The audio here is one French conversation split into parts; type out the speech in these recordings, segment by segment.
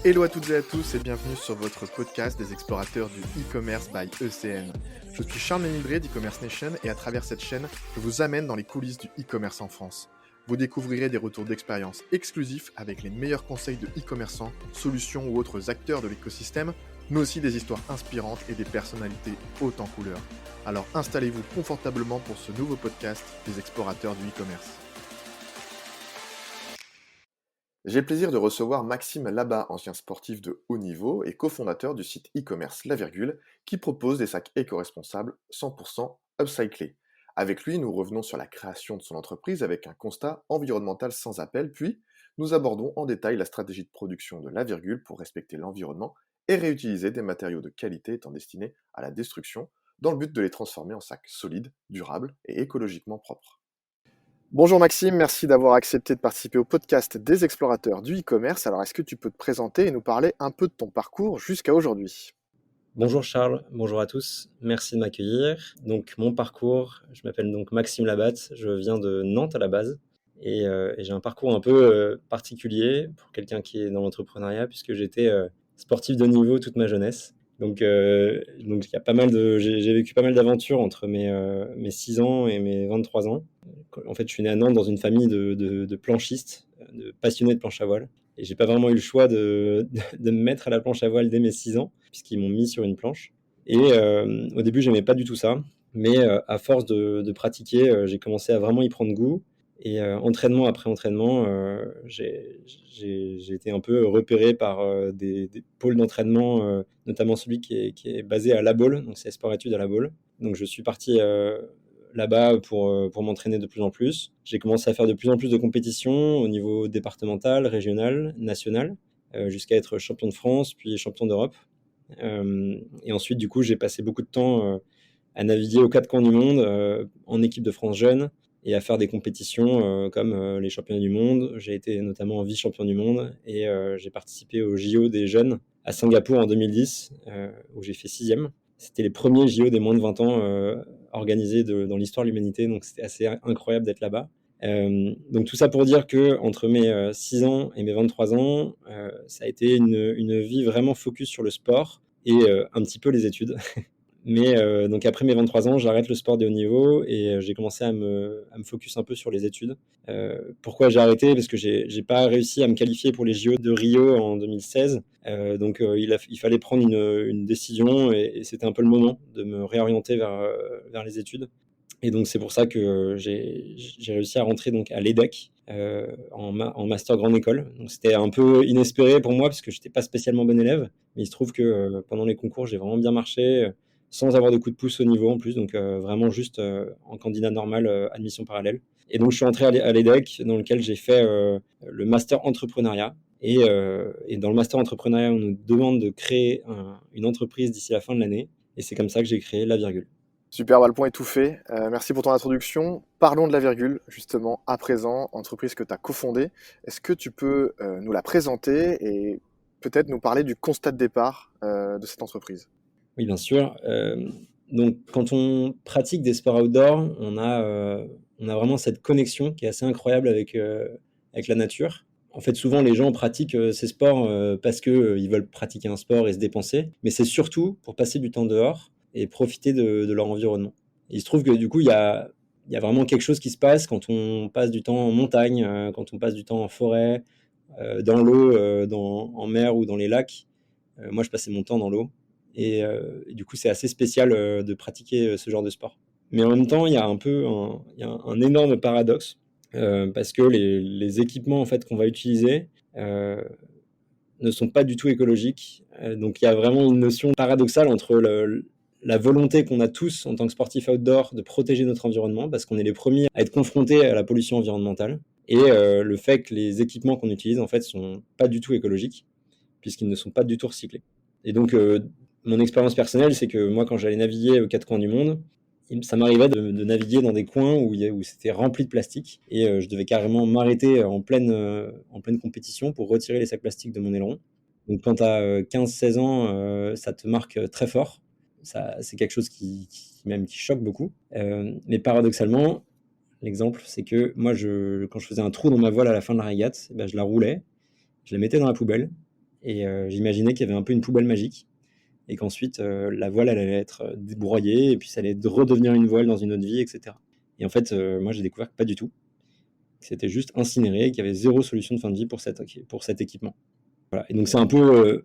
Hello à toutes et à tous et bienvenue sur votre podcast des explorateurs du e-commerce by ECN. Je suis Charles Ménildré d'e-commerce Nation et à travers cette chaîne, je vous amène dans les coulisses du e-commerce en France. Vous découvrirez des retours d'expérience exclusifs avec les meilleurs conseils de e-commerçants, solutions ou autres acteurs de l'écosystème, mais aussi des histoires inspirantes et des personnalités hautes en couleur. Alors installez-vous confortablement pour ce nouveau podcast des explorateurs du e-commerce. J'ai le plaisir de recevoir Maxime Labat, ancien sportif de haut niveau et cofondateur du site e-commerce La Virgule, qui propose des sacs éco-responsables 100% upcyclés. Avec lui, nous revenons sur la création de son entreprise avec un constat environnemental sans appel, puis nous abordons en détail la stratégie de production de La Virgule pour respecter l'environnement et réutiliser des matériaux de qualité étant destinés à la destruction, dans le but de les transformer en sacs solides, durables et écologiquement propres. Bonjour Maxime, merci d'avoir accepté de participer au podcast des explorateurs du e-commerce. Alors est-ce que tu peux te présenter et nous parler un peu de ton parcours jusqu'à aujourd'hui? Bonjour Charles, bonjour à tous, merci de m'accueillir. Donc mon parcours, je m'appelle donc Maxime Labatte, je viens de Nantes à la base et j'ai un parcours un peu particulier pour quelqu'un qui est dans l'entrepreneuriat puisque j'étais sportif de haut niveau toute ma jeunesse. Donc il y a pas mal j'ai vécu pas mal d'aventures entre mes 6 ans et mes 23 ans. En fait, je suis né à Nantes dans une famille de planchistes, de passionnés de planche à voile. Et j'ai pas vraiment eu le choix de me mettre à la planche à voile dès mes 6 ans, puisqu'ils m'ont mis sur une planche. Et au début, j'aimais pas du tout ça. Mais à force de pratiquer, j'ai commencé à vraiment y prendre goût. Et entraînement après entraînement, j'ai été un peu repéré par des pôles d'entraînement, notamment celui qui est basé à La Baule, donc c'est sport-études à La Baule. Donc je suis parti là-bas pour m'entraîner de plus en plus. J'ai commencé à faire de plus en plus de compétitions au niveau départemental, régional, national, jusqu'à être champion de France, puis champion d'Europe. Et ensuite, du coup, j'ai passé beaucoup de temps à naviguer aux 4 coins du monde en équipe de France jeune et à faire des compétitions comme les championnats du monde. J'ai été notamment vice-champion du monde et j'ai participé aux JO des jeunes à Singapour en 2010 où j'ai fait 6e. C'était les premiers JO des moins de 20 ans organisés dans l'histoire de l'humanité, donc c'était assez incroyable d'être là-bas. Donc tout ça pour dire que entre mes 6 ans et mes 23 ans, ça a été une vie vraiment focus sur le sport et un petit peu les études. Mais donc après mes 23 ans, j'arrête le sport de haut niveau et j'ai commencé à me focus un peu sur les études. Pourquoi j'ai arrêté? Parce que j'ai pas réussi à me qualifier pour les JO de Rio en 2016. Donc il fallait prendre une décision et c'était un peu le moment de me réorienter vers les études. Et donc c'est pour ça que j'ai réussi à rentrer donc à l'EDEC en master grande école. Donc c'était un peu inespéré pour moi parce que j'étais pas spécialement bon élève, mais il se trouve que pendant les concours j'ai vraiment bien marché sans avoir de coup de pouce au niveau en plus, donc vraiment juste en candidat normal, admission parallèle. Et donc je suis entré à l'EDEC dans lequel j'ai fait le master entrepreneuriat. Et dans le master entrepreneuriat, on nous demande de créer une entreprise d'ici la fin de l'année. Et c'est comme ça que j'ai créé La Virgule. Super, le point est tout fait. Merci pour ton introduction. Parlons de La Virgule, justement, à présent, entreprise que tu as cofondée. Est-ce que tu peux nous la présenter et peut-être nous parler du constat de départ de cette entreprise? Oui, bien sûr. Donc, quand on pratique des sports outdoor, on a vraiment cette connexion qui est assez incroyable avec la nature. En fait, souvent, les gens pratiquent ces sports parce qu'ils veulent pratiquer un sport et se dépenser, mais c'est surtout pour passer du temps dehors et profiter de leur environnement. Et il se trouve que du coup, il y a vraiment quelque chose qui se passe quand on passe du temps en montagne, quand on passe du temps en forêt, dans l'eau, en mer ou dans les lacs. Moi, je passais mon temps dans l'eau. Et du coup, c'est assez spécial de pratiquer ce genre de sport. Mais en même temps, il y a un énorme paradoxe parce que les équipements en fait, qu'on va utiliser ne sont pas du tout écologiques. Donc, il y a vraiment une notion paradoxale entre la volonté qu'on a tous en tant que sportifs outdoor de protéger notre environnement parce qu'on est les premiers à être confrontés à la pollution environnementale et le fait que les équipements qu'on utilise en fait sont pas du tout écologiques puisqu'ils ne sont pas du tout recyclés. Et donc, mon expérience personnelle, c'est que moi, quand j'allais naviguer aux 4 coins du monde, ça m'arrivait de naviguer dans des coins où c'était rempli de plastique et je devais carrément m'arrêter en pleine compétition pour retirer les sacs plastiques de mon aileron. Donc, quand tu as 15-16 ans, ça te marque très fort. C'est quelque chose qui choque beaucoup. Mais paradoxalement, l'exemple, c'est que moi, quand je faisais un trou dans ma voile à la fin de la régate, je la roulais, je la mettais dans la poubelle Et j'imaginais qu'il y avait un peu une poubelle magique et qu'ensuite la voile elle allait être débroyée et puis ça allait redevenir une voile dans une autre vie, etc. Et en fait, moi j'ai découvert que pas du tout. Que c'était juste incinéré et qu'il y avait zéro solution de fin de vie pour cet équipement. Voilà. Et donc c'est un peu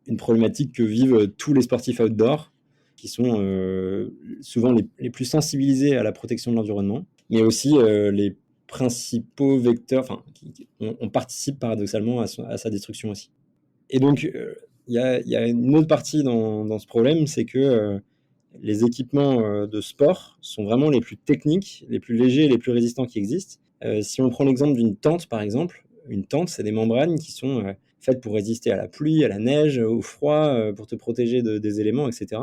une problématique que vivent tous les sportifs outdoor, qui sont souvent les plus sensibilisés à la protection de l'environnement, mais aussi les principaux vecteurs, enfin, on participe paradoxalement à sa destruction aussi. Et donc, y a une autre partie dans ce problème, c'est que les équipements de sport sont vraiment les plus techniques, les plus légers et les plus résistants qui existent. Si on prend l'exemple d'une tente, par exemple, une tente, c'est des membranes qui sont faites pour résister à la pluie, à la neige, au froid, pour te protéger des éléments, etc.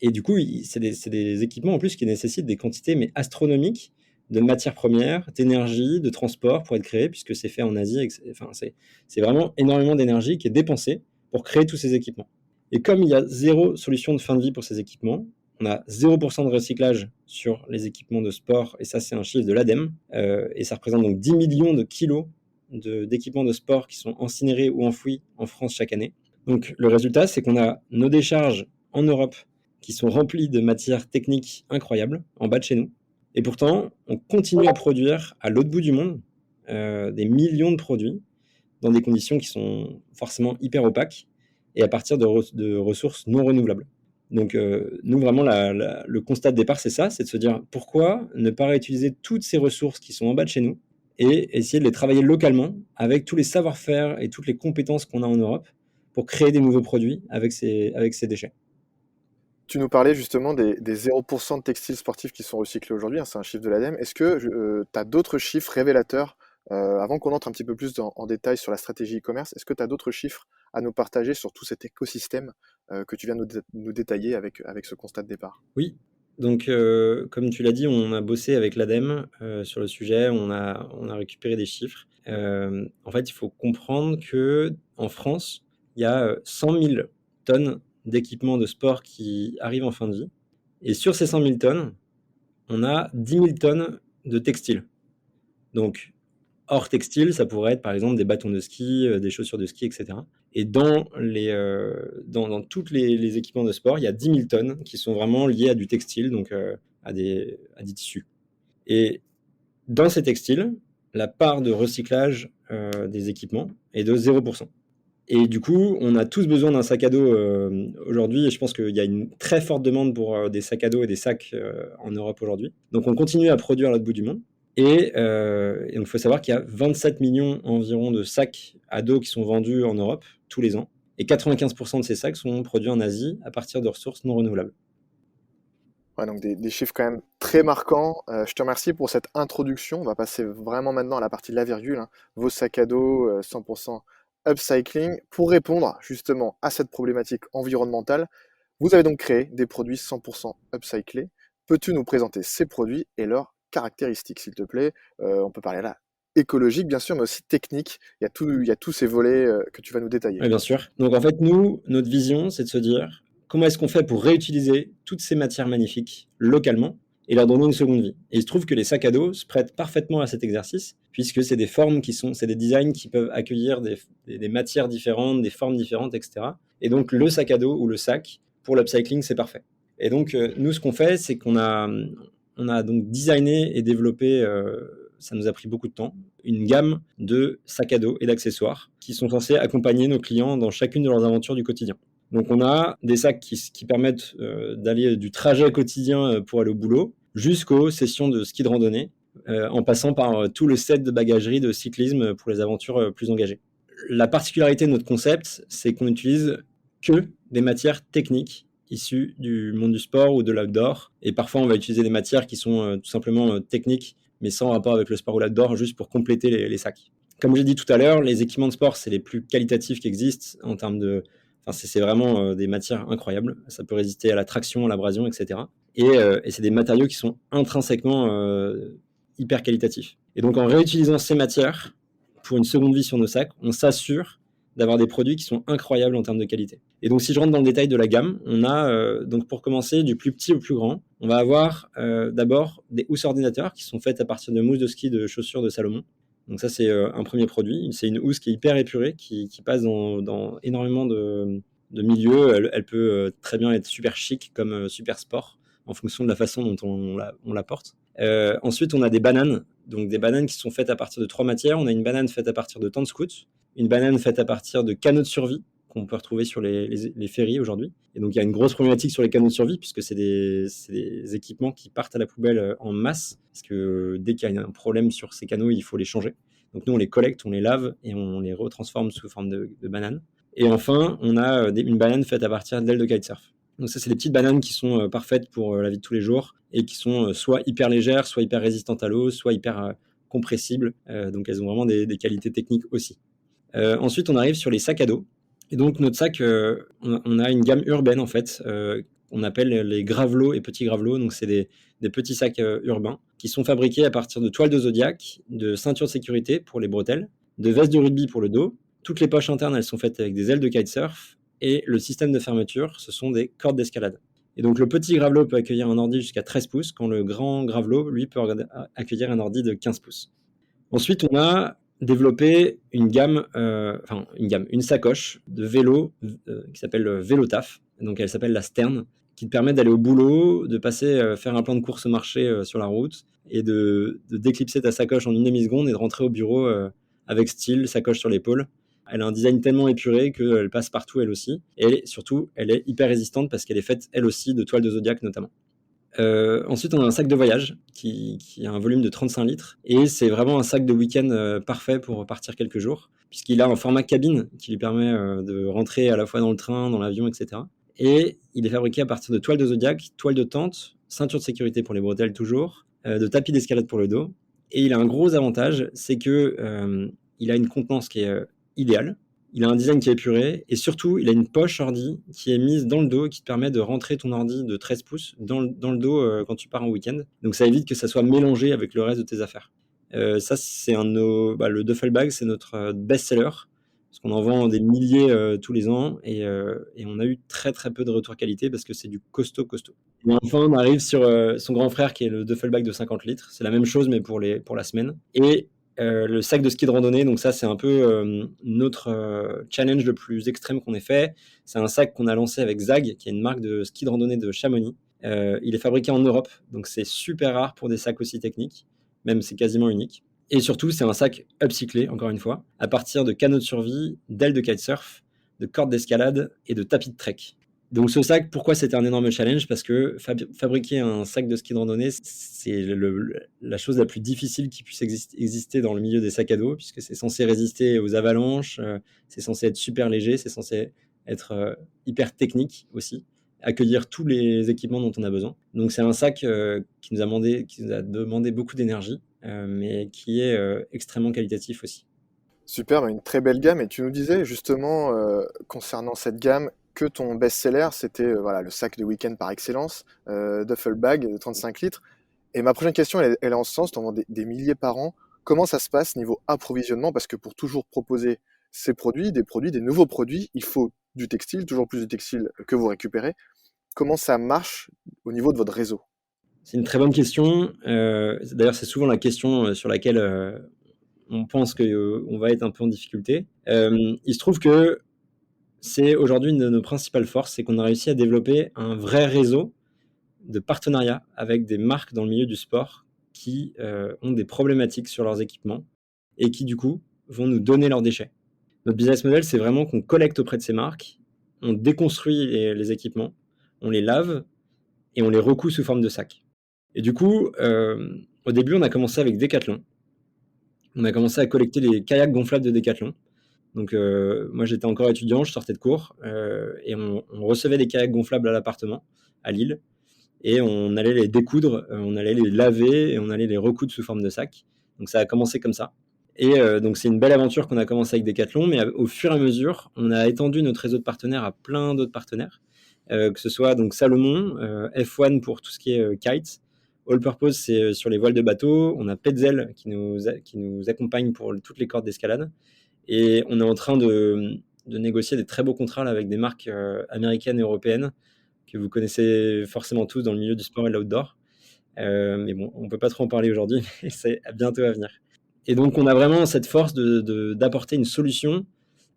Et du coup, c'est des équipements en plus qui nécessitent des quantités mais astronomiques de matières premières, d'énergie, de transport pour être créés, puisque c'est fait en Asie. Enfin, c'est vraiment énormément d'énergie qui est dépensée pour créer tous ces équipements. Et comme il y a zéro solution de fin de vie pour ces équipements, on a 0% de recyclage sur les équipements de sport, et ça c'est un chiffre de l'ADEME, et ça représente donc 10 millions de kilos d'équipements de sport qui sont incinérés ou enfouis en France chaque année. Donc le résultat, c'est qu'on a nos décharges en Europe qui sont remplies de matières techniques incroyables en bas de chez nous, et pourtant on continue à produire à l'autre bout du monde des millions de produits dans des conditions qui sont forcément hyper opaques et à partir de ressources non renouvelables. Donc nous vraiment le constat de départ c'est ça, c'est de se dire pourquoi ne pas réutiliser toutes ces ressources qui sont en bas de chez nous et essayer de les travailler localement avec tous les savoir-faire et toutes les compétences qu'on a en Europe pour créer des nouveaux produits avec ces déchets. Tu nous parlais justement des 0% de textiles sportifs qui sont recyclés aujourd'hui, hein, c'est un chiffre de l'ADEME. Est-ce que tu as d'autres chiffres révélateurs, avant qu'on entre un petit peu plus en détail sur la stratégie e-commerce, est-ce que tu as d'autres chiffres à nous partager sur tout cet écosystème que tu viens de nous détailler avec ce constat de départ? Oui, donc comme tu l'as dit, on a bossé avec l'ADEME sur le sujet, on a récupéré des chiffres. En fait, il faut comprendre qu'en France, il y a 100 000 tonnes d'équipements de sport qui arrivent en fin de vie. Et sur ces 100 000 tonnes, on a 10 000 tonnes de textiles. Donc, hors textile, ça pourrait être par exemple des bâtons de ski, des chaussures de ski, etc. Et dans tous les équipements de sport, il y a 10 000 tonnes qui sont vraiment liées à du textile, donc à des tissus. Et dans ces textiles, la part de recyclage des équipements est de 0%. Et du coup, on a tous besoin d'un sac à dos aujourd'hui, et je pense qu'il y a une très forte demande pour des sacs à dos et des sacs en Europe aujourd'hui. Donc on continue à produire à l'autre bout du monde. Et donc il faut savoir qu'il y a 27 millions environ de sacs à dos qui sont vendus en Europe tous les ans. Et 95% de ces sacs sont produits en Asie à partir de ressources non renouvelables. Ouais, donc des chiffres quand même très marquants. Je te remercie pour cette introduction. On va passer vraiment maintenant à la partie de la virgule, hein. Vos sacs à dos 100% upcycling. Pour répondre justement à cette problématique environnementale, vous avez donc créé des produits 100% upcyclés. Peux-tu nous présenter ces produits et leurs caractéristiques, s'il te plaît? On peut parler là écologique, bien sûr, mais aussi technique. Il y a tous ces volets que tu vas nous détailler. Oui, bien sûr. Donc en fait, nous, notre vision, c'est de se dire comment est-ce qu'on fait pour réutiliser toutes ces matières magnifiques localement et leur donner une seconde vie. Et il se trouve que les sacs à dos se prêtent parfaitement à cet exercice, puisque c'est des formes c'est des designs qui peuvent accueillir des matières différentes, des formes différentes, etc. Et donc le sac à dos ou le sac, pour l'upcycling, c'est parfait. Et donc nous, ce qu'on fait, c'est on a donc designé et développé, ça nous a pris beaucoup de temps, une gamme de sacs à dos et d'accessoires qui sont censés accompagner nos clients dans chacune de leurs aventures du quotidien. Donc on a des sacs qui permettent d'aller du trajet quotidien pour aller au boulot jusqu'aux sessions de ski de randonnée, en passant par tout le set de bagagerie de cyclisme pour les aventures plus engagées. La particularité de notre concept, c'est qu'on n'utilise que des matières techniques issues du monde du sport ou de l'outdoor. Et parfois, on va utiliser des matières qui sont tout simplement techniques, mais sans rapport avec le sport ou l'outdoor, juste pour compléter les sacs. Comme j'ai dit tout à l'heure, les équipements de sport, c'est les plus qualitatifs qui existent en termes de... Enfin, c'est vraiment des matières incroyables. Ça peut résister à la traction, à l'abrasion, etc. Et c'est des matériaux qui sont intrinsèquement hyper qualitatifs. Et donc, en réutilisant ces matières pour une seconde vie sur nos sacs, on s'assure d'avoir des produits qui sont incroyables en termes de qualité. Et donc, si je rentre dans le détail de la gamme, on a, donc pour commencer, du plus petit au plus grand. On va avoir d'abord des housses ordinateurs qui sont faites à partir de mousse de ski de chaussures de Salomon. Donc ça, c'est un premier produit. C'est une housse qui est hyper épurée, qui passe dans énormément de milieux. Elle peut très bien être super chic comme super sport en fonction de la façon dont on la porte. Ensuite, on a des bananes. Donc des bananes qui sont faites à partir de 3 matières. On a une banane faite à partir de tente scout, une banane faite à partir de canaux de survie qu'on peut retrouver sur les ferries aujourd'hui. Et donc il y a une grosse problématique sur les canaux de survie puisque c'est des équipements qui partent à la poubelle en masse parce que dès qu'il y a un problème sur ces canaux, il faut les changer. Donc nous, on les collecte, on les lave et on les retransforme sous forme de bananes. Et enfin, on a une banane faite à partir d'ailes de kitesurf. Donc ça, c'est des petites bananes qui sont parfaites pour la vie de tous les jours et qui sont soit hyper légères, soit hyper résistantes à l'eau, soit hyper compressibles. Donc elles ont vraiment des qualités techniques aussi. Ensuite, on arrive sur les sacs à dos. Et donc notre sac, on a une gamme urbaine en fait. On appelle les gravelots et petits gravelots. Donc c'est des petits sacs urbains qui sont fabriqués à partir de toiles de zodiac, de ceintures de sécurité pour les bretelles, de vestes de rugby pour le dos. Toutes les poches internes, elles sont faites avec des ailes de kitesurf. Et le système de fermeture, ce sont des cordes d'escalade. Et donc le petit gravelot peut accueillir un ordi jusqu'à 13 pouces, quand le grand gravelot, lui, peut accueillir un ordi de 15 pouces. Ensuite, on a développé une sacoche de vélo qui s'appelle Vélotaf. Donc elle s'appelle la Stern, qui te permet d'aller au boulot, de passer, faire un plan de course au marché sur la route et de déclipser ta sacoche en une demi-seconde et de rentrer au bureau avec style, sacoche sur l'épaule. Elle a un design tellement épuré qu'elle passe partout elle aussi. Et surtout, elle est hyper résistante parce qu'elle est faite elle aussi de toiles de zodiac notamment. Ensuite, on a un sac de voyage qui a un volume de 35 litres et c'est vraiment un sac de week-end parfait pour partir quelques jours puisqu'il a un format cabine qui lui permet de rentrer à la fois dans le train, dans l'avion, etc. Et il est fabriqué à partir de toiles de zodiac, toiles de tente, ceinture de sécurité pour les bretelles toujours, de tapis d'escalade pour le dos. Et il a un gros avantage, c'est que il a une contenance qui est idéale. Il a un design qui est épuré et surtout, il a une poche ordi qui est mise dans le dos et qui te permet de rentrer ton ordi de 13 pouces dans le dos quand tu pars en week-end. Donc ça évite que ça soit mélangé avec le reste de tes affaires. Ça, c'est le duffel bag, c'est notre best-seller parce qu'on en vend des milliers tous les ans et on a eu très très peu de retour qualité parce que c'est du costaud costaud. Et enfin, on arrive sur son grand frère qui est le duffel bag de 50 litres. C'est la même chose mais pour la semaine. Et le sac de ski de randonnée, donc ça c'est un peu notre challenge le plus extrême qu'on ait fait. C'est un sac qu'on a lancé avec Zag, qui est une marque de ski de randonnée de Chamonix. Il est fabriqué en Europe, donc c'est super rare pour des sacs aussi techniques, même c'est quasiment unique. Et surtout, c'est un sac upcyclé, encore une fois, à partir de canaux de survie, d'ailes de kitesurf, de cordes d'escalade et de tapis de trek. Donc ce sac, pourquoi c'était un énorme challenge? Parce que fabriquer un sac de ski de randonnée, c'est la chose la plus difficile qui puisse exister dans le milieu des sacs à dos, puisque c'est censé résister aux avalanches, c'est censé être super léger, c'est censé être hyper technique aussi, accueillir tous les équipements dont on a besoin. Donc c'est un sac qui nous a demandé beaucoup d'énergie, mais qui est extrêmement qualitatif aussi. Super, une très belle gamme. Et tu nous disais justement, concernant cette gamme, que ton best-seller, c'était voilà, le sac de week-end par excellence, duffel bag de 35 litres. Et ma prochaine question, elle est en ce sens, tu en vends des milliers par an. Comment ça se passe niveau approvisionnement? Parce que pour toujours proposer ces produits, des nouveaux produits, il faut du textile, toujours plus de textile que vous récupérez. Comment ça marche au niveau de votre réseau? C'est une très bonne question. D'ailleurs, c'est souvent la question sur laquelle on pense qu'on va être un peu en difficulté. Il se trouve que c'est aujourd'hui une de nos principales forces, c'est qu'on a réussi à développer un vrai réseau de partenariats avec des marques dans le milieu du sport qui ont des problématiques sur leurs équipements et qui, du coup, vont nous donner leurs déchets. Notre business model, c'est vraiment qu'on collecte auprès de ces marques, on déconstruit les équipements, on les lave et on les recoue sous forme de sacs. Et du coup, au début, on a commencé avec Decathlon. On a commencé à collecter les kayaks gonflables de Decathlon. Donc, moi, j'étais encore étudiant, je sortais de cours, et on recevait des kayaks gonflables à l'appartement, à Lille, et on allait les découdre, on allait les laver, et on allait les recoudre sous forme de sac. Donc, ça a commencé comme ça. Et donc, c'est une belle aventure qu'on a commencé avec Decathlon, mais au fur et à mesure, on a étendu notre réseau de partenaires à plein d'autres partenaires, que ce soit donc Salomon, F1 pour tout ce qui est kite, All Purpose, c'est sur les voiles de bateau. On a Petzl qui nous accompagne pour toutes les cordes d'escalade. Et on est en train de négocier des très beaux contrats là, avec des marques américaines et européennes que vous connaissez forcément tous dans le milieu du sport et de l'outdoor. Mais bon, on ne peut pas trop en parler aujourd'hui, mais c'est bientôt à venir. Et donc, on a vraiment cette force d'apporter une solution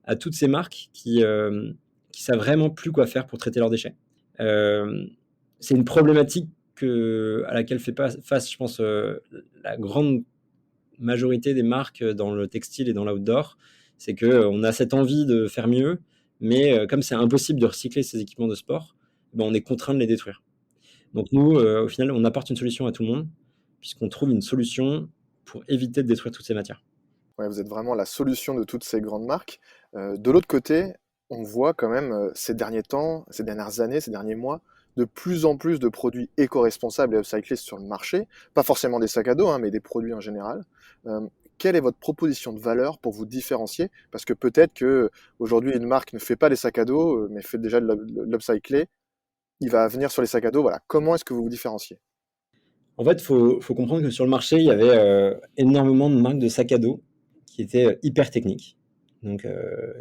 à toutes ces marques qui savent vraiment plus quoi faire pour traiter leurs déchets. C'est une problématique à laquelle fait face, je pense, la grande majorité des marques dans le textile et dans l'outdoor. C'est qu'on a cette envie de faire mieux, mais comme c'est impossible de recycler ces équipements de sport, ben on est contraint de les détruire. Donc nous, au final, on apporte une solution à tout le monde, puisqu'on trouve une solution pour éviter de détruire toutes ces matières. Ouais, vous êtes vraiment la solution de toutes ces grandes marques. De l'autre côté, on voit quand même ces derniers temps, ces dernières années, ces derniers mois, de plus en plus de produits éco-responsables et upcyclés sur le marché. Pas forcément des sacs à dos, hein, mais des produits en général. Euh, Quelle est votre proposition de valeur pour vous différencier? Parce que peut-être que aujourd'hui une marque ne fait pas des sacs à dos, mais fait déjà de l'upcyclé. Il va venir sur les sacs à dos. Voilà. Comment est-ce que vous vous différenciez? En fait, faut comprendre que sur le marché, il y avait énormément de marques de sacs à dos qui étaient hyper techniques. Donc,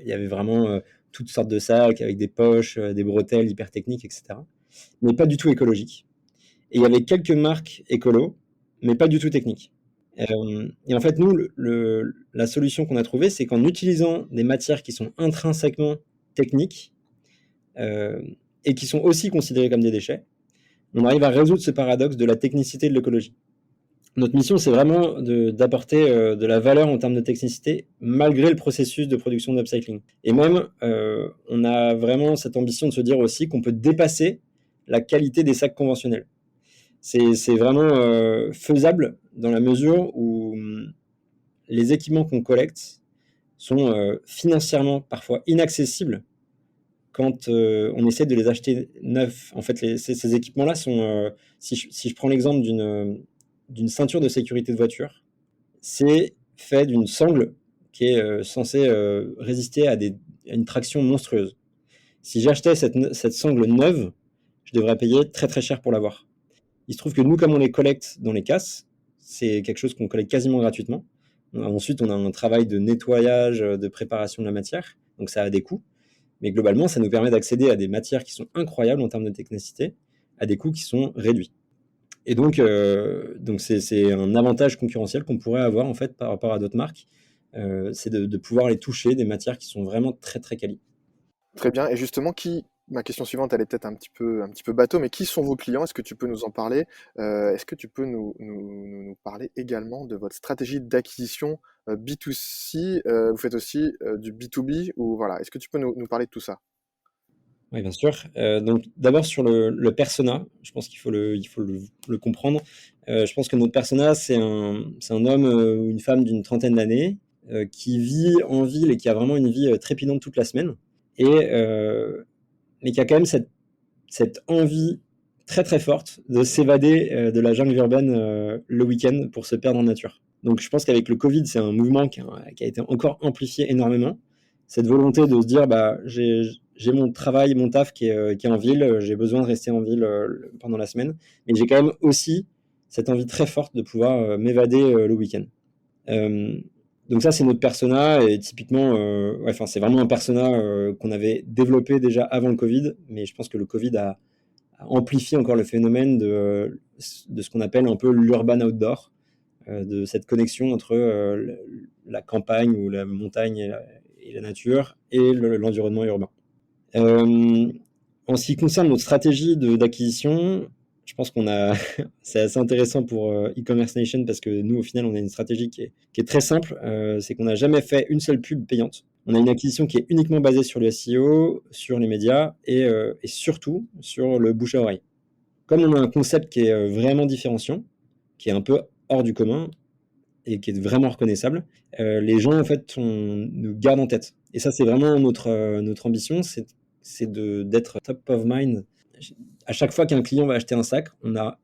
il y avait vraiment toutes sortes de sacs avec des poches, des bretelles hyper techniques, etc. Mais pas du tout écologiques. Et il y avait quelques marques écolo, mais pas du tout techniques. Et en fait, nous, la solution qu'on a trouvée, c'est qu'en utilisant des matières qui sont intrinsèquement techniques euh, et qui sont aussi considérées comme des déchets, on arrive à résoudre ce paradoxe de la technicité et de l'écologie. Notre mission, c'est vraiment d'apporter de la valeur en termes de technicité, malgré le processus de production d'upcycling. Et même, on a vraiment cette ambition de se dire aussi qu'on peut dépasser la qualité des sacs conventionnels. C'est vraiment faisable dans la mesure où les équipements qu'on collecte sont financièrement parfois inaccessibles quand on essaie de les acheter neufs. En fait, ces équipements-là sont, si je prends l'exemple d'une ceinture de sécurité de voiture, c'est fait d'une sangle qui est censée résister à une traction monstrueuse. Si j'achetais cette sangle neuve, je devrais payer très très cher pour l'avoir. Il se trouve que nous, comme on les collecte dans les casses, c'est quelque chose qu'on collecte quasiment gratuitement. Ensuite, on a un travail de nettoyage, de préparation de la matière, donc ça a des coûts. Mais globalement, ça nous permet d'accéder à des matières qui sont incroyables en termes de technicité, à des coûts qui sont réduits. Et donc c'est un avantage concurrentiel qu'on pourrait avoir en fait par rapport à d'autres marques, c'est de pouvoir les toucher, des matières qui sont vraiment très très quali. Très bien. Et justement, ma question suivante, elle est peut-être un petit peu bateau, mais qui sont vos clients? Est-ce que tu peux nous en parler? Est-ce que tu peux nous parler également de votre stratégie d'acquisition B2C? Vous faites aussi du B2B ou voilà. Est-ce que tu peux nous parler de tout ça? Oui, bien sûr. Donc d'abord sur le persona, je pense il faut le comprendre. Je pense que notre persona, c'est un homme ou une femme d'une trentaine d'années qui vit en ville et qui a vraiment une vie trépidante toute la semaine. Et, mais qui a quand même cette envie très très forte de s'évader de la jungle urbaine le week-end pour se perdre en nature. Donc je pense qu'avec le Covid, c'est un mouvement qui a été encore amplifié énormément. Cette volonté de se dire, bah, j'ai mon travail, mon taf qui est en ville, j'ai besoin de rester en ville pendant la semaine, mais j'ai quand même aussi cette envie très forte de pouvoir m'évader le week-end. Euh, donc ça, c'est notre persona, et typiquement, ouais, enfin, c'est vraiment un persona qu'on avait développé déjà avant le Covid, mais je pense que le Covid a amplifié encore le phénomène de ce qu'on appelle un peu l'urban outdoor, de cette connexion entre la campagne ou la montagne et la nature et l'environnement urbain. Euh, En ce qui concerne notre stratégie d'acquisition, je pense qu'on a, c'est assez intéressant pour e-commerce nation parce que nous, au final, on a une stratégie qui est très simple. C'est qu'on n'a jamais fait une seule pub payante. On a une acquisition qui est uniquement basée sur le SEO, sur les médias et surtout sur le bouche à oreille. Comme on a un concept qui est vraiment différenciant, qui est un peu hors du commun et qui est vraiment reconnaissable, les gens en fait nous gardent en tête. Et ça, c'est vraiment notre ambition, c'est d'être top of mind. À chaque fois qu'un client va acheter un sac, on a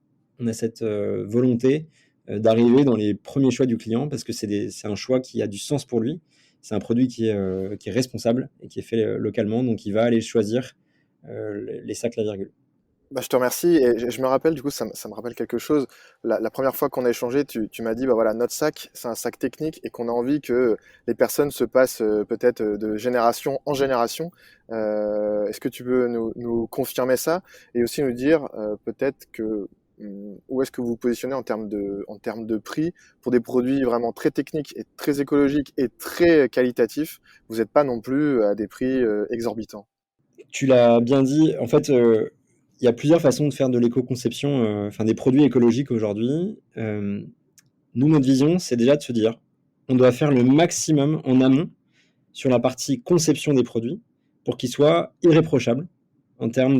cette volonté d'arriver dans les premiers choix du client parce que c'est un choix qui a du sens pour lui. C'est un produit qui est responsable et qui est fait localement, donc il va aller choisir les sacs la virgule. Bah, je te remercie et je me rappelle, du coup, ça me rappelle quelque chose. La première fois qu'on a échangé, tu m'as dit, bah voilà, notre sac, c'est un sac technique et qu'on a envie que les personnes se passent peut-être de génération en génération. Est-ce que tu peux nous confirmer ça et aussi nous dire peut-être que où est-ce que vous vous positionnez en termes de prix pour des produits vraiment très techniques et très écologiques et très qualitatifs? Vous n'êtes pas non plus à des prix exorbitants. Tu l'as bien dit, en fait, il y a plusieurs façons de faire de l'éco-conception, enfin des produits écologiques aujourd'hui. Nous, notre vision, c'est déjà de se dire, on doit faire le maximum en amont sur la partie conception des produits pour qu'ils soient irréprochables en termes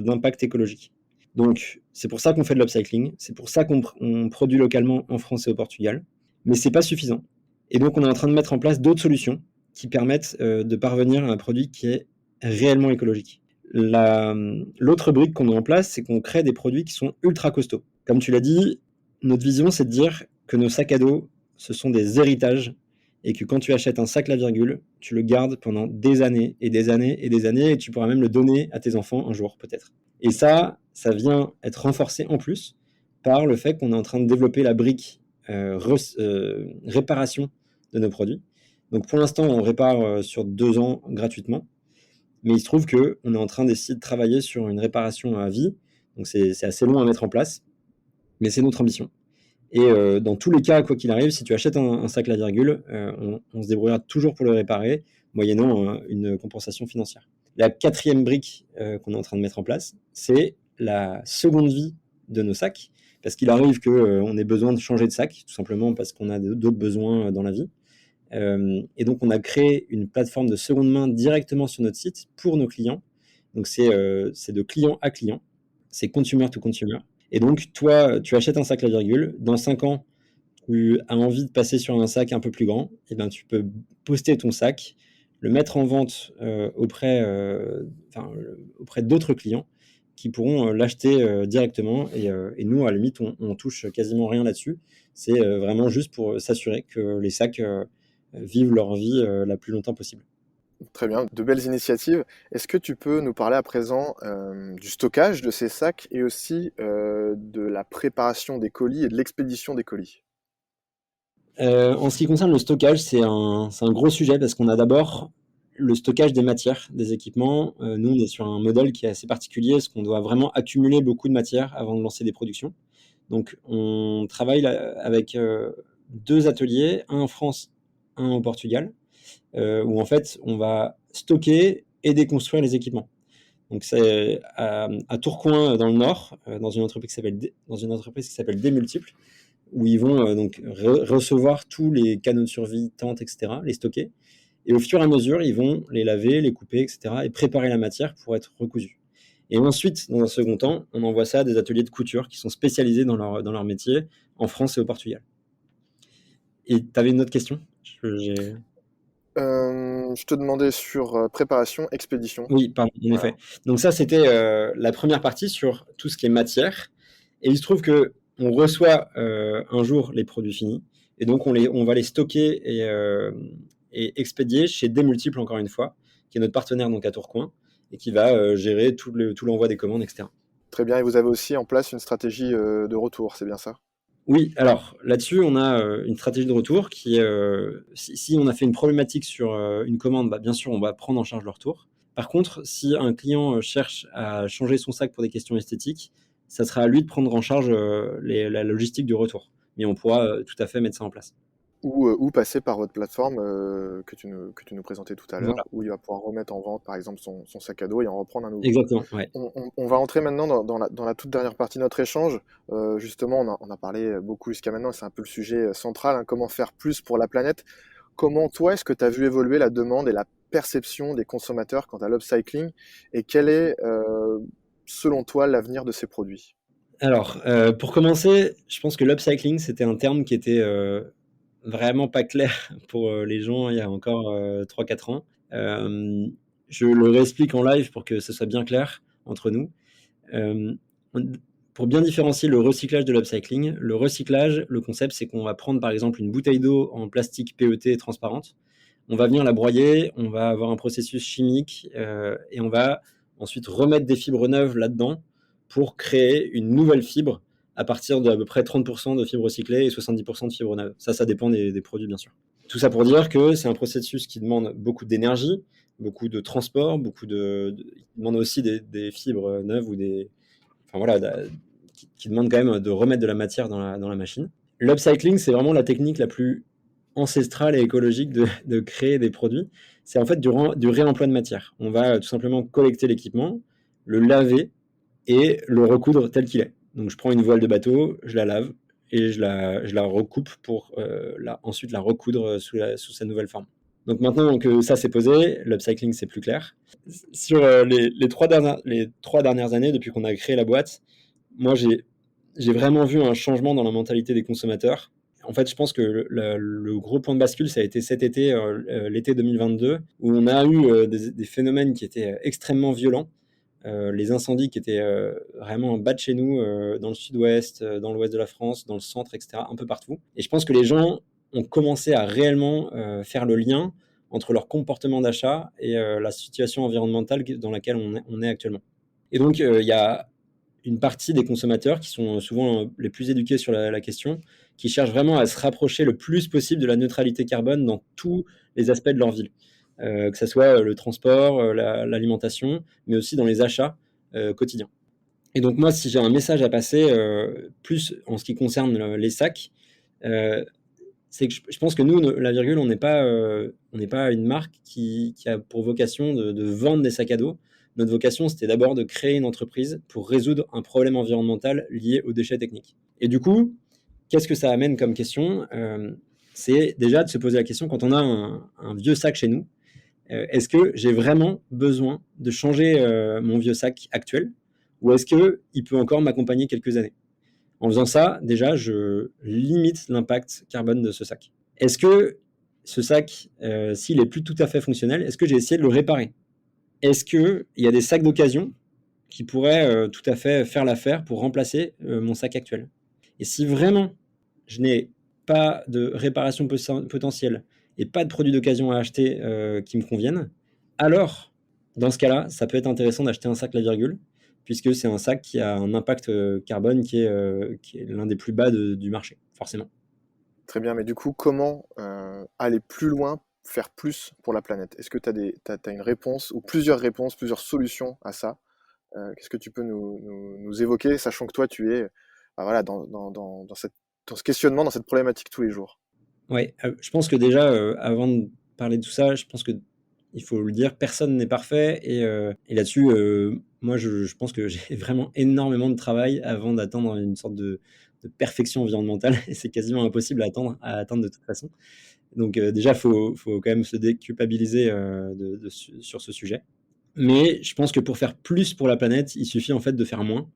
d'impact écologique. Donc, c'est pour ça qu'on fait de l'upcycling, c'est pour ça qu'on produit localement en France et au Portugal, mais c'est pas suffisant. Et donc, on est en train de mettre en place d'autres solutions qui permettent de parvenir à un produit qui est réellement écologique. L'autre brique qu'on met en place, c'est qu'on crée des produits qui sont ultra costauds. Comme tu l'as dit, notre vision, c'est de dire que nos sacs à dos, ce sont des héritages et que quand tu achètes un sac La Virgule, tu le gardes pendant des années et des années et des années et tu pourras même le donner à tes enfants un jour peut-être. Et ça vient être renforcé en plus par le fait qu'on est en train de développer la brique réparation de nos produits. Donc pour l'instant, on répare sur 2 ans gratuitement, mais il se trouve qu'on est en train d'essayer de travailler sur une réparation à vie. Donc c'est assez long à mettre en place, mais c'est notre ambition. Et dans tous les cas, quoi qu'il arrive, si tu achètes un sac La Virgule, on se débrouillera toujours pour le réparer, moyennant une compensation financière. La quatrième brique qu'on est en train de mettre en place, c'est la seconde vie de nos sacs, parce qu'il arrive qu'on ait besoin de changer de sac, tout simplement parce qu'on a d'autres besoins dans la vie. Et donc, on a créé une plateforme de seconde main directement sur notre site pour nos clients. Donc, c'est de client à client. C'est consumer to consumer. Et donc, toi, tu achètes un sac La Virgule. Dans 5 ans, tu as envie de passer sur un sac un peu plus grand. Et ben, tu peux poster ton sac, le mettre en vente auprès d'autres clients qui pourront l'acheter directement. Et nous, à la limite, on touche quasiment rien là-dessus. C'est vraiment juste pour s'assurer que les sacs vivent leur vie la plus longtemps possible. Très bien, de belles initiatives. Est-ce que tu peux nous parler à présent du stockage de ces sacs et aussi de la préparation des colis et de l'expédition des colis? En ce qui concerne le stockage, c'est un gros sujet parce qu'on a d'abord le stockage des matières, des équipements. Nous, on est sur un modèle qui est assez particulier parce qu'on doit vraiment accumuler beaucoup de matières avant de lancer des productions. Donc, on travaille là, avec 2 ateliers, un en France, un au Portugal, où en fait, on va stocker et déconstruire les équipements. Donc, c'est à Tourcoing, dans le Nord, dans une entreprise qui s'appelle Démultiple, où ils vont donc recevoir tous les canaux de survie, tentes, etc., les stocker. Et au fur et à mesure, ils vont les laver, les couper, etc., et préparer la matière pour être recousu. Et ensuite, dans un second temps, on envoie ça à des ateliers de couture qui sont spécialisés dans leur métier en France et au Portugal. Et tu avais une autre question? Je te demandais sur préparation, expédition. Oui, pardon, en Voilà. effet. Donc ça, c'était la première partie sur tout ce qui est matière. Et il se trouve que on reçoit un jour les produits finis, et donc on va les stocker et expédier chez Démultiple, encore une fois, qui est notre partenaire donc à Tourcoing, et qui va gérer tout l'envoi des commandes, etc. Très bien, et vous avez aussi en place une stratégie de retour, c'est bien ça? Oui, alors là-dessus, on a une stratégie de retour qui est, si on a fait une problématique sur une commande, bah, bien sûr, on va prendre en charge le retour. Par contre, si un client cherche à changer son sac pour des questions esthétiques, ça sera à lui de prendre en charge la logistique du retour. Mais on pourra tout à fait mettre ça en place. Ou passer par votre plateforme que tu nous présentais tout à l'heure, Voilà, où il va pouvoir remettre en vente par exemple son sac à dos et en reprendre un nouveau. exactement, ouais. On va entrer maintenant dans la toute dernière partie de notre échange. Justement, on a parlé beaucoup jusqu'à maintenant, et c'est un peu le sujet central, hein, comment faire plus pour la planète. Comment toi, est-ce que tu as vu évoluer la demande et la perception des consommateurs quant à l'upcycling, et quel est, selon toi, l'avenir de ces produits? Alors, pour commencer, je pense que l'upcycling, c'était un terme qui était vraiment pas clair pour les gens il y a encore 3-4 ans. Je le réexplique en live pour que ce soit bien clair entre nous. Euh, pour bien différencier le recyclage de l'upcycling, le recyclage, le concept, c'est qu'on va prendre par exemple une bouteille d'eau en plastique PET transparente, on va venir la broyer, on va avoir un processus chimique et on va ensuite remettre des fibres neuves là-dedans pour créer une nouvelle fibre à partir d'à peu près 30% de fibres recyclées et 70% de fibres neuves. Ça dépend des produits, bien sûr. Tout ça pour dire que c'est un processus qui demande beaucoup d'énergie, beaucoup de transport, il demande aussi des fibres neuves ou enfin voilà, qui demande quand même de remettre de la matière dans la machine. L'upcycling, c'est vraiment la technique la plus ancestrale et écologique de créer des produits. C'est en fait du réemploi de matière. On va tout simplement collecter l'équipement, le laver et le recoudre tel qu'il est. Donc je prends une voile de bateau, je la lave et je la recoupe pour ensuite la recoudre sous sa nouvelle forme. Donc maintenant que ça c'est posé, l'upcycling c'est plus clair. Sur les 3 dernières années, depuis qu'on a créé la boîte, moi j'ai vraiment vu un changement dans la mentalité des consommateurs. En fait, je pense que le gros point de bascule, ça a été cet été, l'été 2022, où on a eu des phénomènes qui étaient extrêmement violents. Les incendies qui étaient vraiment en bas de chez nous, dans le sud-ouest, dans l'ouest de la France, dans le centre, etc., un peu partout. Et je pense que les gens ont commencé à réellement faire le lien entre leur comportement d'achat et la situation environnementale dans laquelle on est actuellement. Et donc, il y a une partie des consommateurs qui sont souvent les plus éduqués sur la question, qui cherchent vraiment à se rapprocher le plus possible de la neutralité carbone dans tous les aspects de leur ville. Que ce soit le transport, l'alimentation, mais aussi dans les achats quotidiens. Et donc moi, si j'ai un message à passer, plus en ce qui concerne les sacs, c'est que je pense que nous, la Virgule, on n'est pas une marque qui a pour vocation de vendre des sacs à dos. Notre vocation, c'était d'abord de créer une entreprise pour résoudre un problème environnemental lié aux déchets techniques. Et du coup, qu'est-ce que ça amène comme question? C'est déjà de se poser la question, quand on a un vieux sac chez nous, est-ce que j'ai vraiment besoin de changer mon vieux sac actuel, ou est-ce qu'il peut encore m'accompagner quelques années? En faisant ça, déjà, je limite l'impact carbone de ce sac. Est-ce que ce sac, s'il est plus tout à fait fonctionnel, est-ce que j'ai essayé de le réparer? Est-ce qu'il y a des sacs d'occasion qui pourraient tout à fait faire l'affaire pour remplacer mon sac actuel? Et si vraiment je n'ai pas de réparation potentielle et pas de produits d'occasion à acheter qui me conviennent, alors, dans ce cas-là, ça peut être intéressant d'acheter un sac La Virgule, puisque c'est un sac qui a un impact carbone qui est l'un des plus bas du marché, forcément. Très bien, mais du coup, comment aller plus loin, faire plus pour la planète? Est-ce que tu as une réponse ou plusieurs réponses, plusieurs solutions à ça? Qu'est-ce que tu peux nous évoquer, sachant que toi, tu es voilà, dans ce questionnement, dans cette problématique tous les jours? Ouais, je pense que déjà, avant de parler de tout ça, je pense que il faut le dire, personne n'est parfait et là-dessus, moi je pense que j'ai vraiment énormément de travail avant d'atteindre une sorte de perfection environnementale et c'est quasiment impossible à atteindre de toute façon. Donc déjà, faut quand même se déculpabiliser, sur ce sujet. Mais je pense que pour faire plus pour la planète, il suffit en fait de faire moins.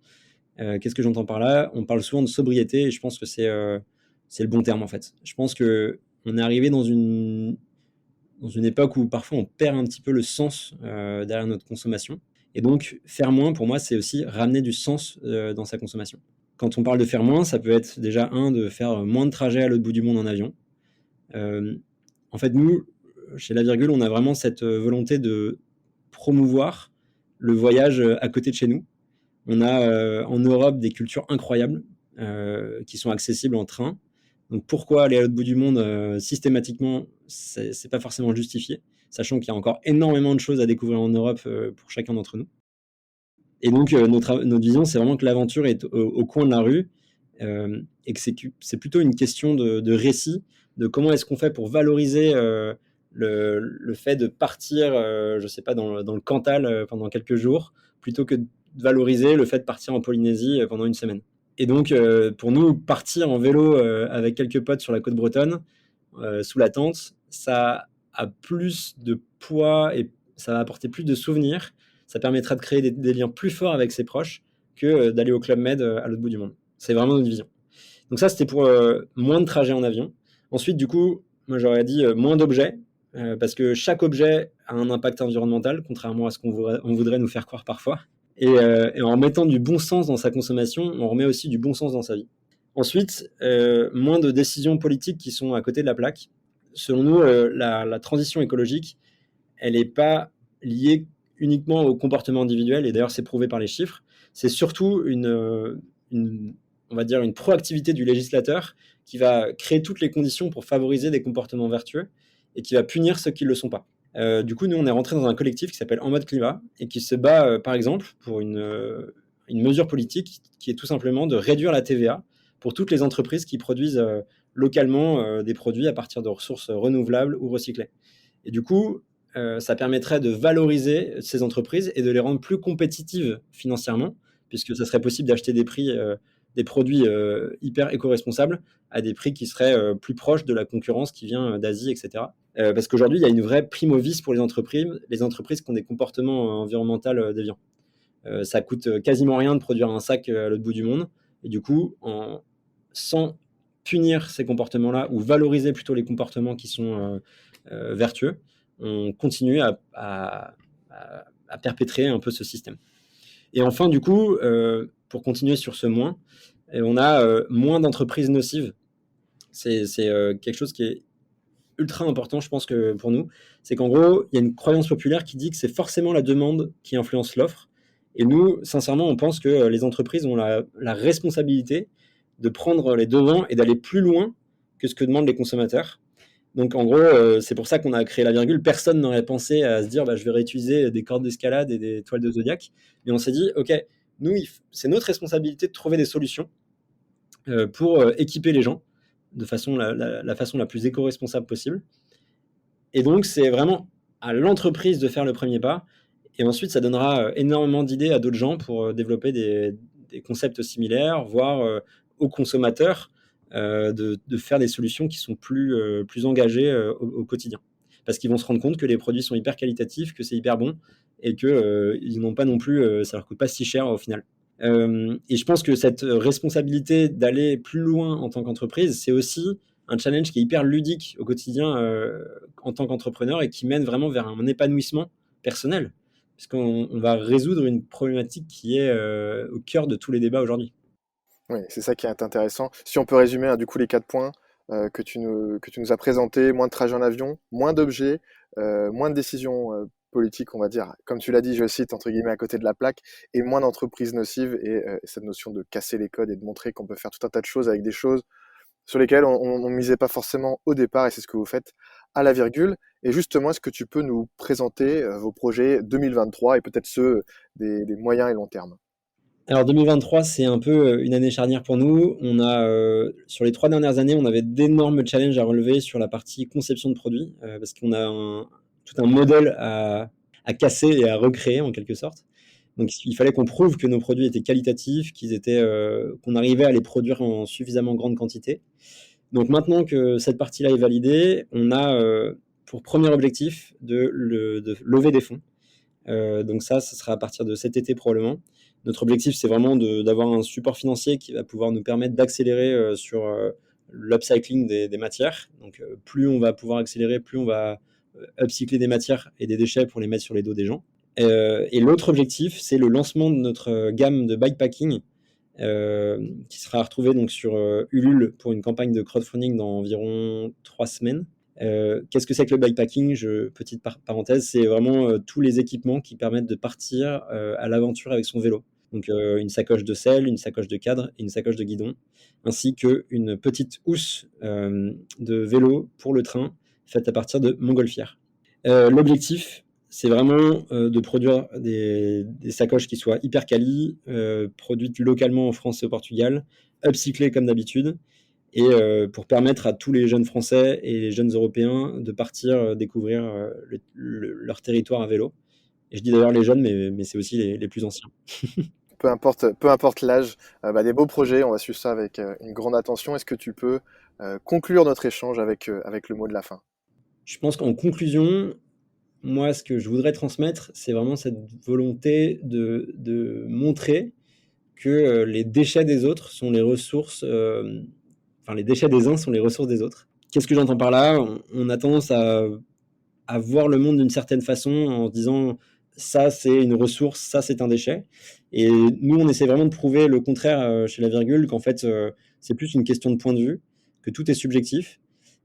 Qu'est-ce que j'entends par là? On parle souvent de sobriété et je pense que c'est le bon terme en fait. Je pense qu'on est arrivé dans une époque où parfois on perd un petit peu le sens derrière notre consommation. Et donc faire moins pour moi, c'est aussi ramener du sens dans sa consommation. Quand on parle de faire moins, ça peut être déjà de faire moins de trajets à l'autre bout du monde en avion. En fait, nous, chez La Virgule, on a vraiment cette volonté de promouvoir le voyage à côté de chez nous. On a en Europe des cultures incroyables qui sont accessibles en train. Donc pourquoi aller à l'autre bout du monde systématiquement, c'est pas forcément justifié, sachant qu'il y a encore énormément de choses à découvrir en Europe pour chacun d'entre nous. Et donc notre vision, c'est vraiment que l'aventure est au coin de la rue et que c'est plutôt une question de récit, de comment est-ce qu'on fait pour valoriser le fait de partir, je sais pas, dans le Cantal pendant quelques jours, plutôt que de valoriser le fait de partir en Polynésie pendant une semaine. Et donc, pour nous, partir en vélo avec quelques potes sur la côte bretonne, sous la tente, ça a plus de poids et ça va apporter plus de souvenirs. Ça permettra de créer des liens plus forts avec ses proches que d'aller au Club Med à l'autre bout du monde. C'est vraiment notre vision. Donc ça, c'était pour moins de trajets en avion. Ensuite, du coup, moi, j'aurais dit moins d'objets, parce que chaque objet a un impact environnemental, contrairement à ce qu'on voudrait nous faire croire parfois. Et en mettant du bon sens dans sa consommation, on remet aussi du bon sens dans sa vie. Ensuite, moins de décisions politiques qui sont à côté de la plaque. Selon nous, la transition écologique, elle n'est pas liée uniquement au comportement individuel, et d'ailleurs c'est prouvé par les chiffres. C'est surtout on va dire une proactivité du législateur qui va créer toutes les conditions pour favoriser des comportements vertueux et qui va punir ceux qui ne le sont pas. Du coup, nous, on est rentré dans un collectif qui s'appelle En mode climat et qui se bat, par exemple, pour une mesure politique qui est tout simplement de réduire la TVA pour toutes les entreprises qui produisent localement des produits à partir de ressources renouvelables ou recyclées. Et du coup, ça permettrait de valoriser ces entreprises et de les rendre plus compétitives financièrement, puisque ça serait possible d'acheter des produits hyper éco-responsables à des prix qui seraient plus proches de la concurrence qui vient d'Asie, etc. Parce qu'aujourd'hui, il y a une vraie prime au vice pour les entreprises qui ont des comportements environnementaux déviants. Ça coûte quasiment rien de produire un sac à l'autre bout du monde. Et du coup, sans punir ces comportements-là ou valoriser plutôt les comportements qui sont vertueux, on continue à perpétrer un peu ce système. Et enfin, du coup, pour continuer sur ce moins, on a moins d'entreprises nocives. C'est quelque chose qui est ultra important, je pense, que pour nous. C'est qu'en gros, il y a une croyance populaire qui dit que c'est forcément la demande qui influence l'offre. Et nous, sincèrement, on pense que les entreprises ont la responsabilité de prendre les devants et d'aller plus loin que ce que demandent les consommateurs. Donc en gros, c'est pour ça qu'on a créé la virgule. Personne n'aurait pensé à se dire je vais réutiliser des cordes d'escalade et des toiles de zodiaque. Mais on s'est dit, ok, nous, c'est notre responsabilité de trouver des solutions pour équiper les gens de la façon la plus éco-responsable possible. Et donc, c'est vraiment à l'entreprise de faire le premier pas. Et ensuite, ça donnera énormément d'idées à d'autres gens pour développer des concepts similaires, voire aux consommateurs de faire des solutions qui sont plus engagées au quotidien. Parce qu'ils vont se rendre compte que les produits sont hyper qualitatifs, que c'est hyper bon et qu'ils n'ont pas non plus, ça leur coûte pas si cher au final. Et je pense que cette responsabilité d'aller plus loin en tant qu'entreprise, c'est aussi un challenge qui est hyper ludique au quotidien en tant qu'entrepreneur et qui mène vraiment vers un épanouissement personnel. Parce qu'on va résoudre une problématique qui est au cœur de tous les débats aujourd'hui. Oui, c'est ça qui est intéressant. Si on peut résumer, du coup, les 4 points que tu nous as présentés, moins de trajets en avion, moins d'objets, moins de décisions politiques, on va dire, comme tu l'as dit, je cite, entre guillemets, à côté de la plaque, et moins d'entreprises nocives, et cette notion de casser les codes et de montrer qu'on peut faire tout un tas de choses avec des choses sur lesquelles on misait pas forcément au départ, et c'est ce que vous faites à la virgule. Et justement, est-ce que tu peux nous présenter vos projets 2023 et peut-être ceux des moyens et long terme? Alors 2023, c'est un peu une année charnière pour nous. Sur les 3 dernières années, on avait d'énormes challenges à relever sur la partie conception de produits, parce qu'on a tout un modèle à casser et à recréer en quelque sorte. Donc il fallait qu'on prouve que nos produits étaient qualitatifs, qu'on arrivait à les produire en suffisamment grande quantité. Donc maintenant que cette partie-là est validée, on a pour premier objectif de lever des fonds. Donc ça sera à partir de cet été probablement. Notre objectif, c'est vraiment d'avoir un support financier qui va pouvoir nous permettre d'accélérer sur l'upcycling des matières. Donc plus on va pouvoir accélérer, plus on va upcycler des matières et des déchets pour les mettre sur les dos des gens. Et l'autre objectif, c'est le lancement de notre gamme de bikepacking qui sera retrouvé donc sur Ulule pour une campagne de crowdfunding dans environ 3 semaines. Qu'est-ce que c'est que le bikepacking? Petite parenthèse, c'est vraiment tous les équipements qui permettent de partir à l'aventure avec son vélo. Donc une sacoche de selle, une sacoche de cadre et une sacoche de guidon, ainsi qu'une petite housse de vélo pour le train faite à partir de montgolfières. L'objectif, c'est vraiment de produire des sacoches qui soient hyper quali, produites localement en France et au Portugal, upcyclées comme d'habitude, et pour permettre à tous les jeunes Français et les jeunes Européens de partir découvrir leur territoire à vélo. Et je dis d'ailleurs les jeunes, mais c'est aussi les plus anciens. Peu importe l'âge, des beaux projets, on va suivre ça avec une grande attention. Est-ce que tu peux conclure notre échange avec le mot de la fin? Je pense qu'en conclusion, moi, ce que je voudrais transmettre, c'est vraiment cette volonté de montrer que les déchets des autres sont les ressources, enfin les déchets des uns sont les ressources des autres. Qu'est-ce que j'entends par là? On a tendance à voir le monde d'une certaine façon en se disant ça c'est une ressource, ça c'est un déchet. Et nous, on essaie vraiment de prouver le contraire chez la virgule, qu'en fait c'est plus une question de point de vue, que tout est subjectif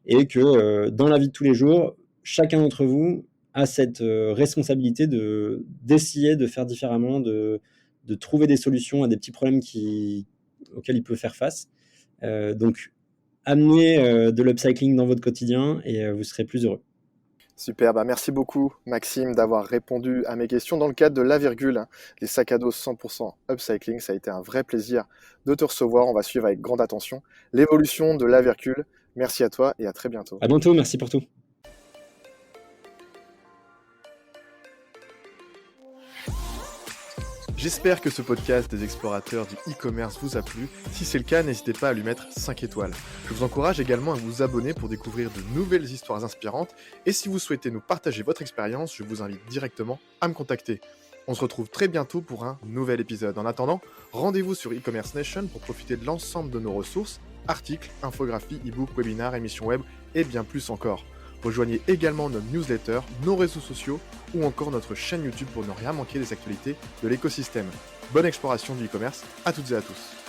et que dans la vie de tous les jours, chacun d'entre vous a cette responsabilité d'essayer de faire différemment, de trouver des solutions à des petits problèmes auxquels il peut faire face. Donc, amenez de l'upcycling dans votre quotidien et vous serez plus heureux. Super, bah merci beaucoup Maxime d'avoir répondu à mes questions dans le cadre de La Virgule, hein, les sacs à dos 100% upcycling. Ça a été un vrai plaisir de te recevoir. On va suivre avec grande attention l'évolution de La Virgule. Merci à toi et à très bientôt. À bientôt, merci pour tout. J'espère que ce podcast des explorateurs du e-commerce vous a plu. Si c'est le cas, n'hésitez pas à lui mettre 5 étoiles. Je vous encourage également à vous abonner pour découvrir de nouvelles histoires inspirantes. Et si vous souhaitez nous partager votre expérience, je vous invite directement à me contacter. On se retrouve très bientôt pour un nouvel épisode. En attendant, rendez-vous sur e-commerce nation pour profiter de l'ensemble de nos ressources, articles, infographies, e-books, webinaires, émissions web et bien plus encore. Rejoignez également notre newsletter, nos réseaux sociaux ou encore notre chaîne YouTube pour ne rien manquer des actualités de l'écosystème. Bonne exploration du e-commerce à toutes et à tous.